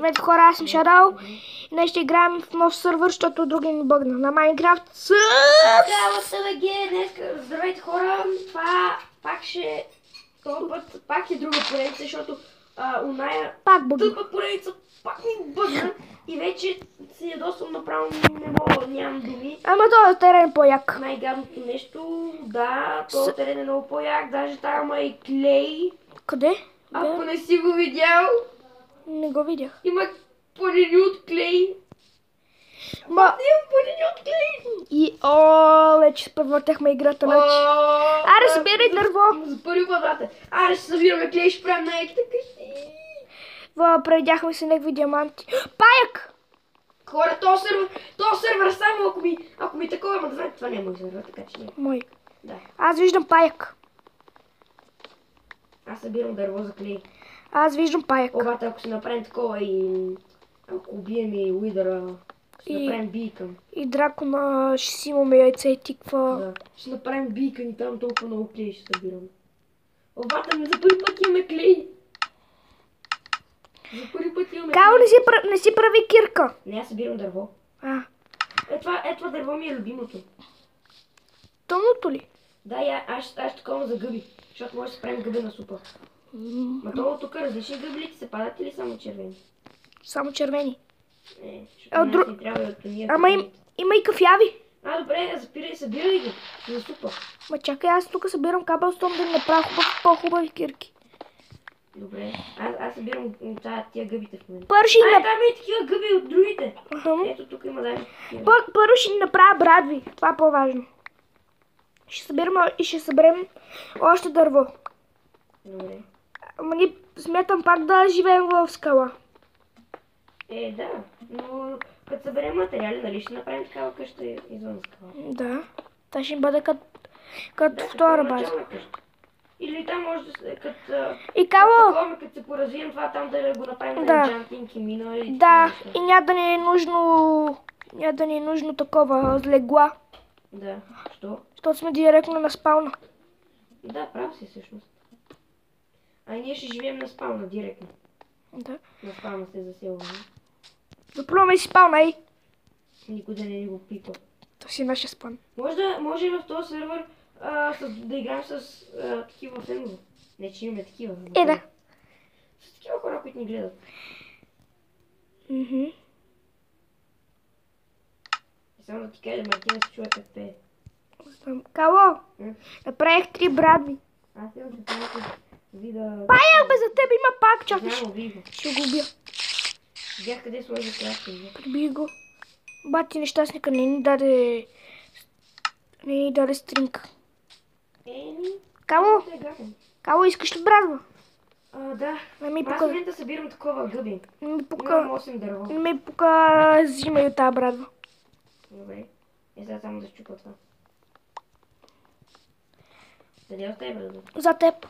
Здравейте хора, аз съм Shadow и днес ще играем в нов сървър, защото други ми бъгна. На Майнкрафт с... Здравейте хора, това пак ще... Този път пак е друга поредица, защото оная тъпа поредица пак ми бъгна и вече си ядосвам направо, нямам думи. Ама този терен е по-як. Най-гадното нещо, да, този терен е много по-як, даже там има и клей. Къде? Ако не си го видял, не го видях. има планини от клей. Имам планини от клей. И вече превъртяхме играта на аре, събирай дърво. За първи път, брате. Аре, ще събираме клей, ще правим на еките къщи. Предяхме се някакви диаманти. Паяк! Хора, този сервер само ако ми такова, ама да знаете, това не е мой сервер, така че не. Мой. Да. Аз виждам паяк. Аз събирам дърво за клей. Аз виждам паяк. Обаче, ако си направим такова и ако убием и уидъра, ще направим бийкън. И дракона ще си имаме яйце и тиква. Да, ще направим бийкън и там толкова много клей ще събираме. Обаче, за първи път имаме клей. За първи път имаме клей. Као, не си прави кирка. Не, аз събирам дърво. Това дърво ми е любимото. Тъмното ли? Да, аз такова за гъби, защото може да се правим гъбена супа. Ма това тук различни гъблици се падат или само червени? Само червени. Не, защото не трябва да тония. Ама има и кафяви. Добре, събирай ги за супа. Ма чакай, аз тук събирам кабелстон да ми направя по-хубави кирки. Добре, аз събирам тия гъбите в момента. Там и такива гъби от другите. Ето тук има даже такива. Първо ще ни направя брадви, това е по-важно. Ще съберем още дърво. Добре. Ама ни смятам пак да живеем в скала. Да, но като съберем материали, нали ще направим такава къща извън скала? Да, та ще бъде като втора база. Или там може да се като се поразвием това там да го направим на джампинг и мина. Да, и няма да ни е нужно такова легла. Да, що? Защото сме директно на спауна. Да, прав си всъщност. Ние ще живеем на спауна директно. Да. На спауна се заселваме. Запълваме си спауна, ей! Никой да не ни го пипа. То си нашия спаун. Може в този сервер да играем с такива фенове. Не, че имаме такива. Да. С такива хора, които ни гледат. Само да ти кажа, Мартина се чува как пее. Кало, направих 3 брадви. Аз имам да правя вида... Паяк, бе, за теб има пак, чакай. Знам, убий го. Ще го убия. Видях къде сложи краща. Прибий го. Бати нещастника не ни даде стринг. Кало, искаш ли брадва? Да. Аз в момента събирам такова гъби. Имам 8 дърво. Не ми пука, взимай от тази брадва. Добре. Сега само да щупа това. Къде остави брадва? За теб.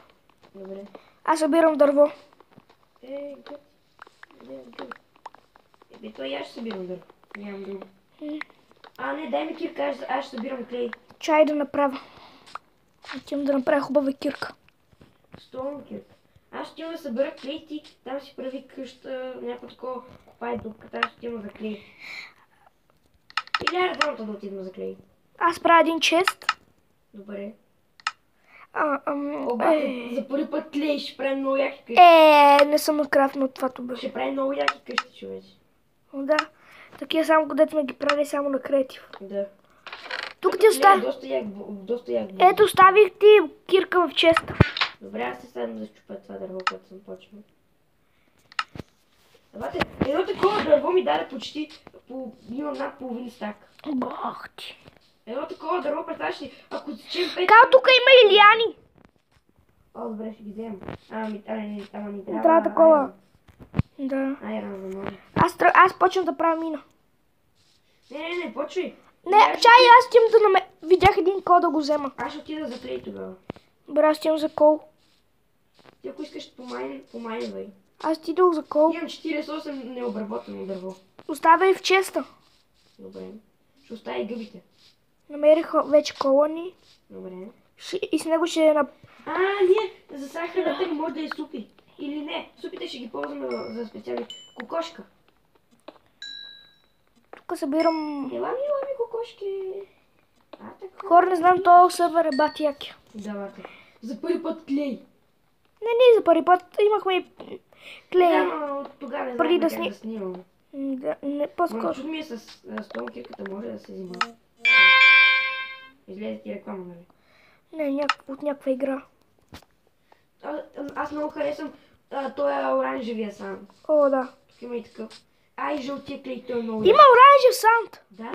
Добре. Аз събирам дърво. Той аз ще събирам дърво. Нямам друго. Не, дай ми кирка, аз ще събирам клей. Чай да направя. Отивам да направя хубава кирка. Столна кирка. Аз ще да събера клей, ти там си прави къща, някакво такова копай дупка, аз ще за клей. Или двамата да отидем за клей. Аз правя един чест. Добре. Обаче, за първи път клей, ще правим много яки къщи. Не съм открафнал това бе. Ще правим много яки къщи, човече. Да. Такива само, където сме ги правили само на креатив. Да. Тук ти оставих. Доста як. Ето, оставих ти кирка в честа. Добре, аз се седам да щупя това дърво, което съм почнал. Давайте, едно такова дърво ми даде почти имам над половин стак. Бах ти. Едно такова дърво, представяш ли, ако сечем 5... Као, тук има и лиани. Добре, ще ги вземем. Ама ни трябва... Трябва такова. Да. Айрон да може. Аз почвам да правя мина. Не, почвай. Не, чай, аз тим да намеря. Видях един кол да го взема. Аз ще отида за клей тогава. Добре, аз тим за кол. Ти ако искаш помайнвай. Аз отидох за кол. Имам 48 необработено дърво. Оставя и в честа. Добре. Ще оставя и гъбите. Намерих вече кола ни. Добре. И с него ще ние за сахарната не може да я супи. Или не, супите ще ги ползваме за специални. Кокошка. Тук събирам... Ела ми кокошки. Така. Хора, не знам, този сервер е бати яки. Да, бате. За първи път клей. Не, за първи път имахме и клей. Да, но тогава не Преди знаем да как да снимаме. Да, не, по-скоро. Чуд ми е с столкирката, може да се взима. Излезе ти реклама, нали? Не, от някаква игра. Аз много харесвам този оранжевия сан. О, да. Тук има и такъв. И жълтия клей, той е много Има оранжев санд. Да.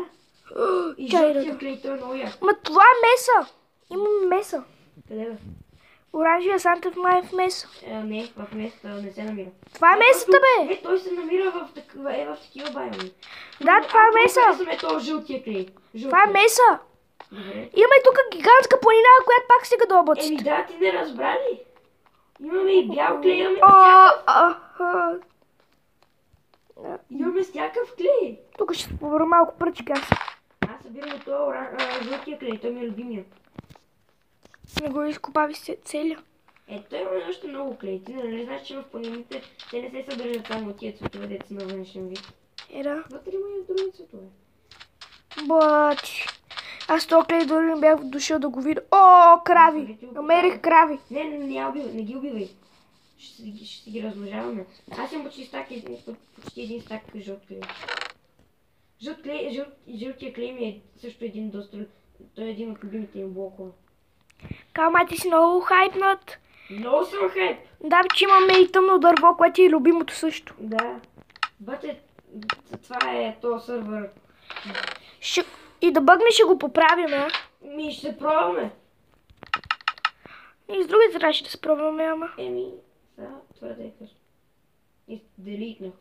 И Чай, жълтия клей, той е много як. Ма това е меса. Имаме меса. Къде бе? Оранжевия санд е в меса. Не, в места не се намира. Това е месата, бе. Не, той се намира в такива байоми. Да, това е меса. Аз харесваме този жълтия клей. Това е меса. Добре. Имаме тук гигантска планина, която пак стига до облаците. Еми да, ти не разбра ли? Имаме и бял клей, имаме имаме всякакъв клей. Тук ще побера малко пръчки аз. Аз събирам от този жълтия клей, той ми е любимия. Не го изкопави целия. Той има още много клей. Ти нали знаеш, че в планините те не се събират само от тия цветове, деца на външен вид. Да. Вътре има и други цветове. Бати. Аз този клей дори не бях дошъл да го видя. О, крави! Намерих крави. Не ги убивай. Ще си ги размножаваме. Аз имам почти един стак жълт клей. Жълтия клей ми е също един доста... Той е един от любимите им блокове. Калмай, ти си много хайпнат. Много съм хайп. Да, че имаме и тъмно дърво, което е любимото също. Да. Бате, това е този сървър. И да бъгне ще го поправим, а? Ще се пробваме. И с другите трябва ще се пробваме, ама. Твърде е късно. И делитнах.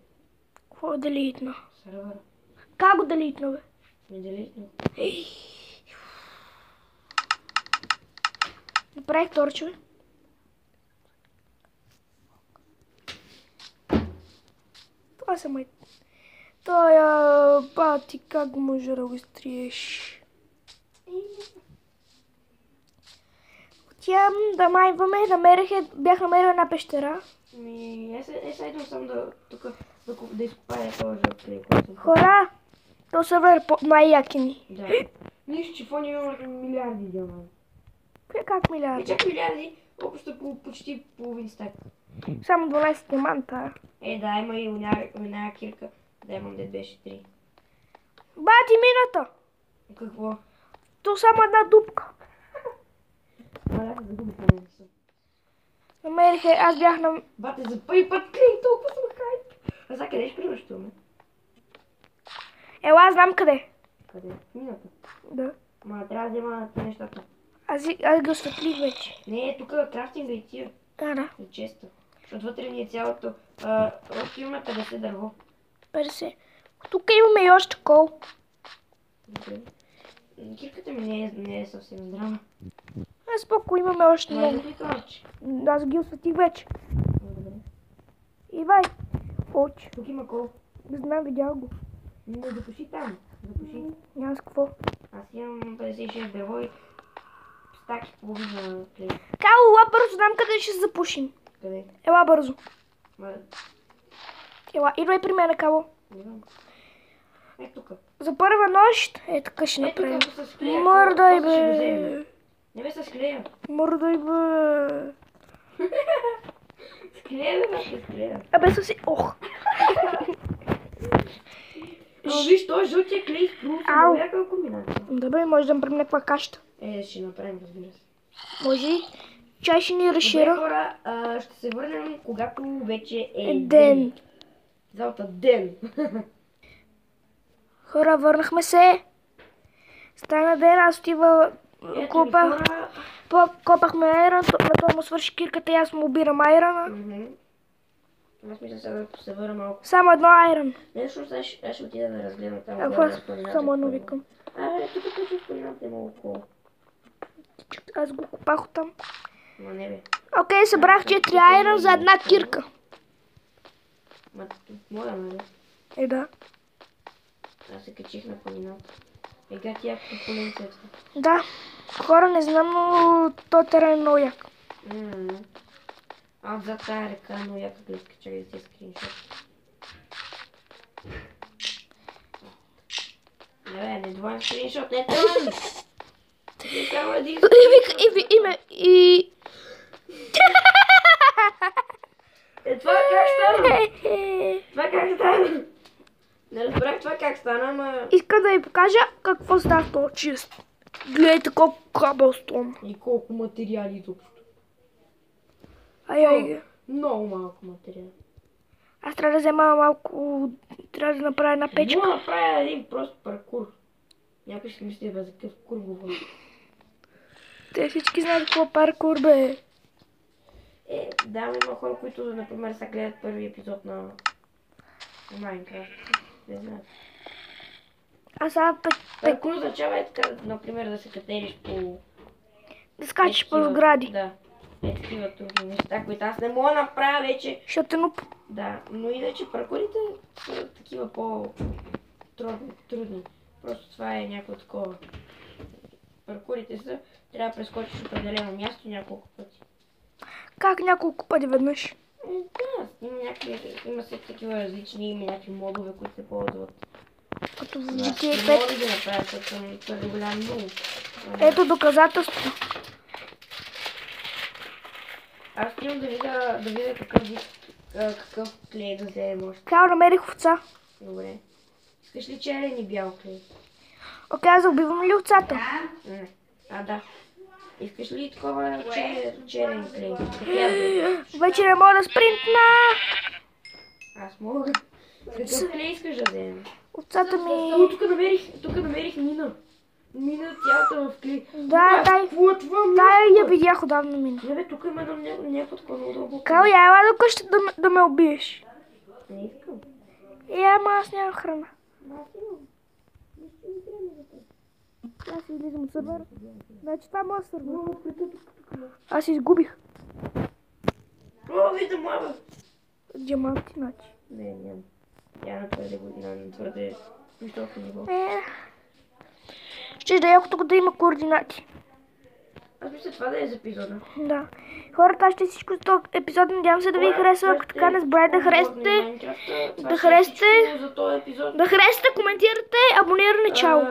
Какво е делитно? Сървъра. Как го делитно, бе? Делитнах. Направих торчове. Това са май... Той бати, как може да го изтриеш? Отивам да майваме, бях намерил една пещера. Сега идвам само да изкопая този жълт клей. Хора, то сервер е най-яки ни. Да. Нищо, че фони имаме милиарди диаманти. Как милиарди? Чак милиарди, общо почти половин стак. Само 12 диаманта. Да, има и една кирка. Да, имам де беше 3. Бати, мината! Какво? То само една дупка. Да, загубих на мен са. Намерих аз бях на... Бате, за първи път клей, толкова съм хайп. А за къде ще превръщаме? Ела, знам къде. Къде? Мината. Да. Трябва да взема тези нещата. Аз ги осветлих вече. Не, тук крафтинга и тия. Да. За честа. Защото вътре ни е цялото. Още имаме 50 дърво. 50. Тук имаме и още кол. Добре. Кирката ми не е съвсем здрава. Споко, имаме още Може много. да прикараш. Аз ги осветих вече. Добре. Ивай. Очи. Тук има кол. Не знам, видял го. Не запуши там. Запуши. Няма с какво. Аз имам 56 дърво и стаки половина клей. Кало, ела бързо, знам къде ще се запушим. Къде? Ела бързо. Ма, Ела, идвай при мен, Кало. не знам. Тук. За първа нощ, така ще направим. Тук с клея. Мърдай, после ще го бе. вземем. Не бе с клея. Мърдай, бе. С клея, бе, с клея. Абе, съси... Ох. Но виж, той жълтия клей с плюс е много яка комбинация. Да бе, може да направим някаква кашта. Ще направим, разбира се. Може и чай ще ни разшира. Добре, хора, ще се върнем, когато вече е Ден. Залта ден. Хора, върнахме се. Стана ден, аз отива копахме айрон, на това му свърши кирката и аз му обирам айрона. Аз мисля сега да се върна малко. Само едно айрон. Нещо, аз ще отида да разгледам там. Само едно викам. Тук точно в планината е много хубаво. Аз го копах оттам. Ма не бе. Окей, събрах 4 айрон за една кирка. Моля, нали? Да. Аз се качих на планината. Ега ти яко поленцето. Да. Хора, не знам, но то терен е много як. За тая река, но яка гледка, чакай да ти скриншот. Не двоен скриншот, не тън! Само един скриншот. Това как стана? Това как стана? Не разбрах това как стана, ама... Искам да ви покажа какво става в този чист. Гледайте колко кабелстон. И колко материали изобщо. Ай. Много малко материали. Аз трябва да взема малко... Трябва да направя една печка. Мога да направя един прост паркур. Някой ще мисли за какъв кур говори. Те всички знаят какво паркур бе. Да, има хора, които, например, са гледат първи епизод на Майнкрафт. Не знаят. А сега Паркур означава така, например, да се катериш по... да скачаш по сгради. Да. Такива трудни неща, които аз не мога да направя вече. Защото нуп. Да, но иначе паркурите са такива по-трудни. Просто това е някакво такова. Паркурите са, трябва да прескочиш определено място няколко пъти. Как няколко пъти веднъж? Да, има се такива различни, има някакви модове, които се ползват. Като в Не GTA мога 5. да ги направя, защото съм твърде голям много. Ето доказателство. Аз искам да видя какъв клей да вземем още. Као, намерих овца. Добре. Искаш ли черен и бял клей? Окей, аз убивам ли овцата? Не. Да. Искаш ли такова черен клей? Вече не мога да спринтна. Аз мога. Какъв клей искаш да вземем? Овцата ми... Тук намерих мина. Мина цялата в клей. Да, я видях отдавна мина. Не бе, тук има някакво такова много дълбоко. Као, я ела до къща да ме убиеш. Не искам. Ама аз нямам храна. Аз имам. Аз си излизам от сървъра. Значи това моя сървър. Аз си изгубих. О, виждам лава. Диаманти, значи. Не, нямам. Тя на твърде високо ниво. Ще да е яко тук да има координати. Аз мисля това да е за епизода. Да. Хората, аз ще всичко за този епизод. Надявам се да ви харесва. Ако така не забравяйте да харесате. Да харесате, коментирате, абониране, чао.